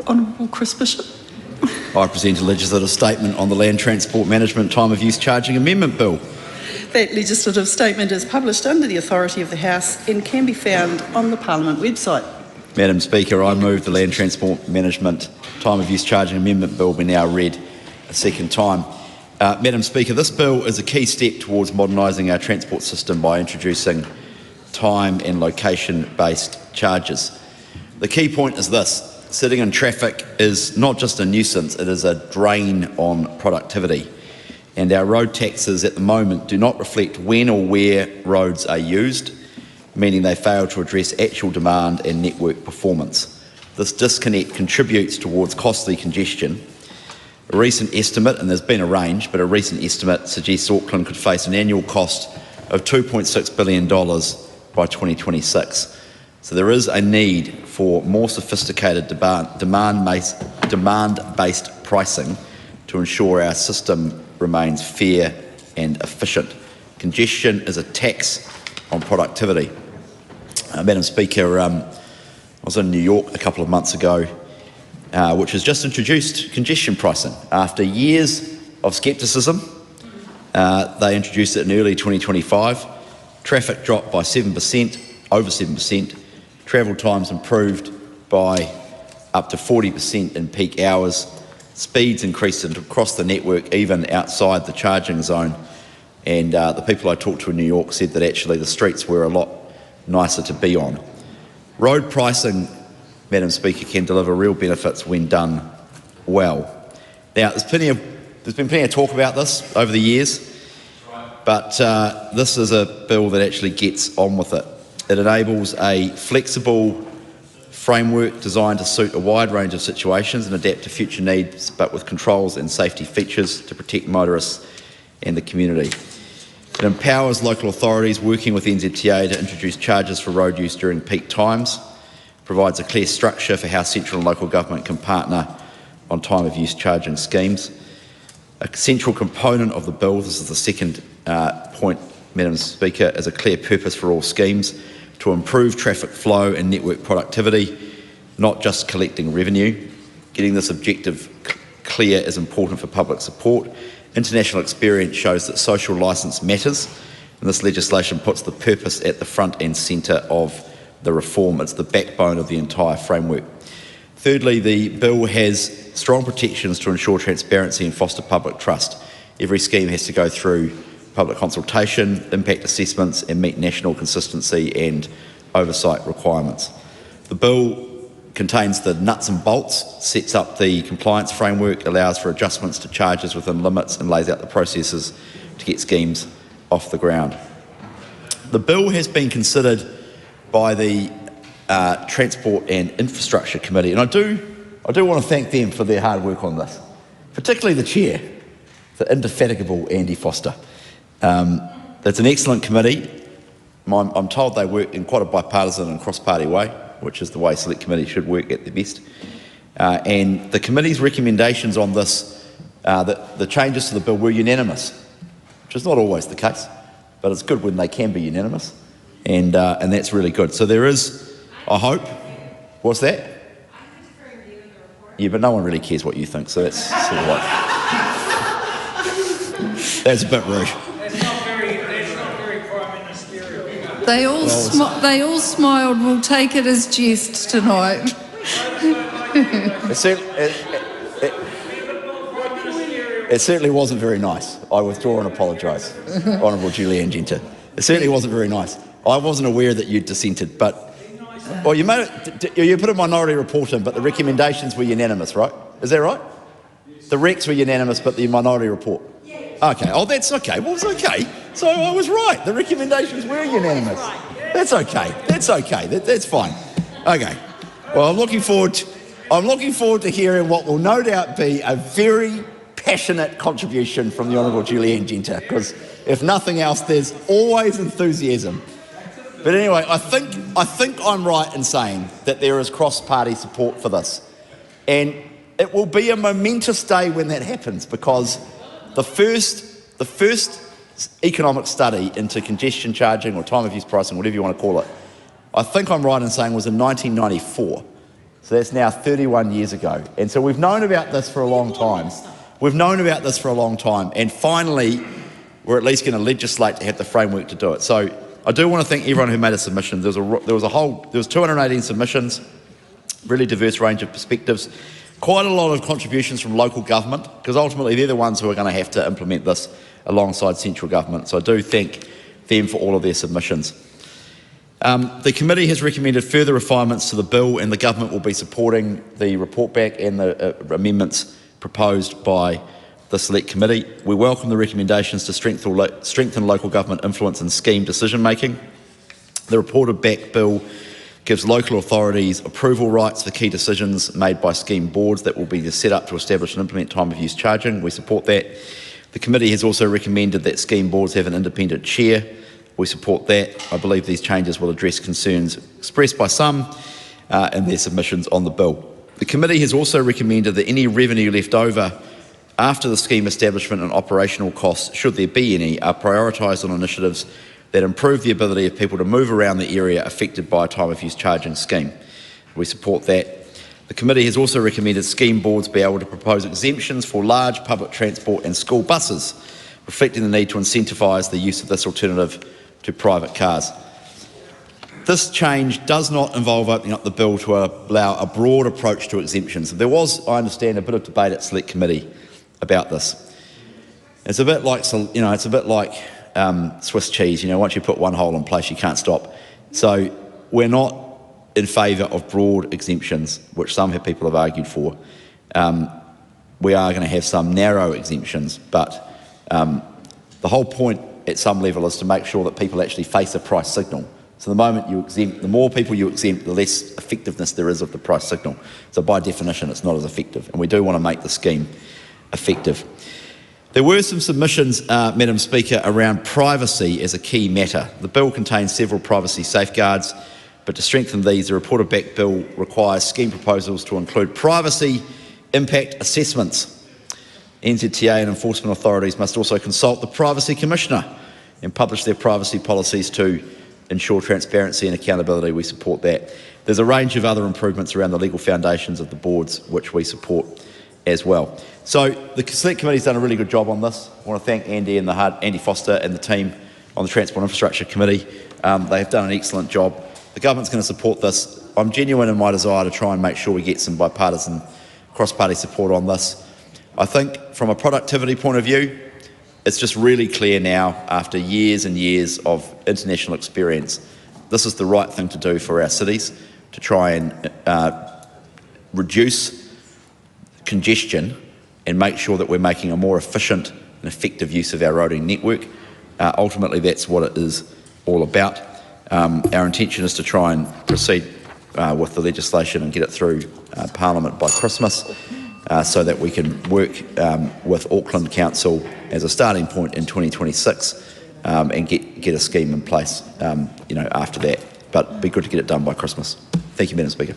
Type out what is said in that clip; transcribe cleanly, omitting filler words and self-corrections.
Honourable Chris Bishop. I present a legislative statement on the Land Transport Management Time of Use Charging Amendment Bill. That legislative statement is published under the authority of the House and can be found on the Parliament website. Madam Speaker, I move the Land Transport Management Time of Use Charging Amendment Bill be now read a second time. Madam Speaker, this bill is a key step towards modernising our transport system by introducing time and location-based charges. The key point is this: sitting in traffic is not just a nuisance, it is a drain on productivity. And our road taxes at the moment do not reflect when or where roads are used, meaning they fail to address actual demand and network performance. This disconnect contributes towards costly congestion. A recent estimate, and there's been a range, but a recent estimate suggests Auckland could face an annual cost of $2.6 billion by 2026. So there is a need for more sophisticated demand-based pricing to ensure our system remains fair and efficient. Congestion is a tax on productivity. Madam Speaker, I was in New York a couple of months ago, which has just introduced congestion pricing. After years of scepticism, they introduced it in early 2025. Traffic dropped by 7%, over 7%. Travel times improved by up to 40% in peak hours. Speeds increased across the network, even outside the charging zone. And the people I talked to in New York said that actually the streets were a lot nicer to be on. Road pricing, Madam Speaker, can deliver real benefits when done well. Now, there's been plenty of talk about this over the years, but this is a bill that actually gets on with it. It enables a flexible framework designed to suit a wide range of situations and adapt to future needs, but with controls and safety features to protect motorists and the community. It empowers local authorities working with NZTA to introduce charges for road use during peak times, provides a clear structure for how central and local government can partner on time of use charging schemes. A central component of the bill, this is the second point, Madam Speaker, is a clear purpose for all schemes to improve traffic flow and network productivity, not just collecting revenue. Getting this objective clear is important for public support. International experience shows that social licence matters, and this legislation puts the purpose at the front and centre of the reform. It's the backbone of the entire framework. Thirdly, the bill has strong protections to ensure transparency and foster public trust. Every scheme has to go through public consultation, impact assessments, and meet national consistency and oversight requirements. The bill contains the nuts and bolts, sets up the compliance framework, allows for adjustments to charges within limits, and lays out the processes to get schemes off the ground. The bill has been considered by the Transport and Infrastructure Committee, and I do want to thank them for their hard work on this, particularly the chair, the indefatigable Andy Foster. It's an excellent committee. I'm told they work in quite a bipartisan and cross-party way, which is the way select committees should work at their best. And the committee's recommendations on this, the changes to the bill were unanimous, which is not always the case, but it's good when they can be unanimous, and that's really good. So there is, I hope, what's that? Yeah, but no one really cares what you think, so that's sort of like, that's a bit rude. They all smiled. We'll take it as jest tonight. It certainly wasn't very nice. I withdraw and apologise, Honourable Julianne Genter. It certainly wasn't very nice. I wasn't aware that you'd dissented, but well, you put a minority report in, but the recommendations were unanimous, right? Is that right? The recs were unanimous, but the minority report. Okay. Oh, that's okay. Well, it's okay. So I was right. The recommendations were unanimous. That's okay. That's okay. That's fine. Okay. Well, I'm looking forward to hearing what will no doubt be a very passionate contribution from the Honourable Julianne Genter, because if nothing else, there's always enthusiasm. But anyway, I think I'm right in saying that there is cross-party support for this, and it will be a momentous day when that happens, because the first economic study into congestion charging or time of use pricing, whatever you want to call it, I think I'm right in saying was in 1994. So that's now 31 years ago. And so we've known about this for a long time. And finally, we're at least going to legislate to have the framework to do it. So I do want to thank everyone who made a submission. There was 218 submissions, really diverse range of perspectives, quite a lot of contributions from local government, because ultimately they're the ones who are going to have to implement this alongside central government. So I do thank them for all of their submissions. The committee has recommended further refinements to the bill, and the government will be supporting the report back and the amendments proposed by the Select Committee. We welcome the recommendations to strengthen local government influence in scheme decision making. The reported back bill gives local authorities approval rights for key decisions made by scheme boards that will be set up to establish and implement time of use charging. We support that. The committee has also recommended that scheme boards have an independent chair. We support that. I believe these changes will address concerns expressed by some in their submissions on the bill. The committee has also recommended that any revenue left over after the scheme establishment and operational costs, should there be any, are prioritised on initiatives that improve the ability of people to move around the area affected by a time of use charging scheme. We support that. The committee has also recommended scheme boards be able to propose exemptions for large public transport and school buses, reflecting the need to incentivise the use of this alternative to private cars. This change does not involve opening up the bill to allow a broad approach to exemptions. There was, I understand, a bit of debate at Select Committee about this. It's a bit like, Swiss cheese. Once you put one hole in place, you can't stop. So we're not in favour of broad exemptions, which some people have argued for. We are going to have some narrow exemptions, but the whole point at some level is to make sure that people actually face a price signal. So the moment you exempt, the more people you exempt, the less effectiveness there is of the price signal. So by definition, it's not as effective, and we do want to make the scheme effective. There were some submissions, Madam Speaker, around privacy as a key matter. The bill contains several privacy safeguards, but to strengthen these, the reported back bill requires scheme proposals to include privacy impact assessments. NZTA and enforcement authorities must also consult the Privacy Commissioner and publish their privacy policies to ensure transparency and accountability. We support that. There's a range of other improvements around the legal foundations of the boards, which we support as well. So the Select Committee's done a really good job on this. I want to thank Andy Foster and the team on the Transport Infrastructure Committee. They have done an excellent job. The government's going to support this. I'm genuine in my desire to try and make sure we get some bipartisan, cross-party support on this. I think from a productivity point of view, it's just really clear now, after years and years of international experience, this is the right thing to do for our cities, to try and reduce congestion and make sure that we're making a more efficient and effective use of our roading network. Ultimately, that's what it is all about. Our intention is to try and proceed with the legislation and get it through Parliament by Christmas, so that we can work with Auckland Council as a starting point in 2026 and get a scheme in place after that. But it'd be good to get it done by Christmas. Thank you, Madam Speaker.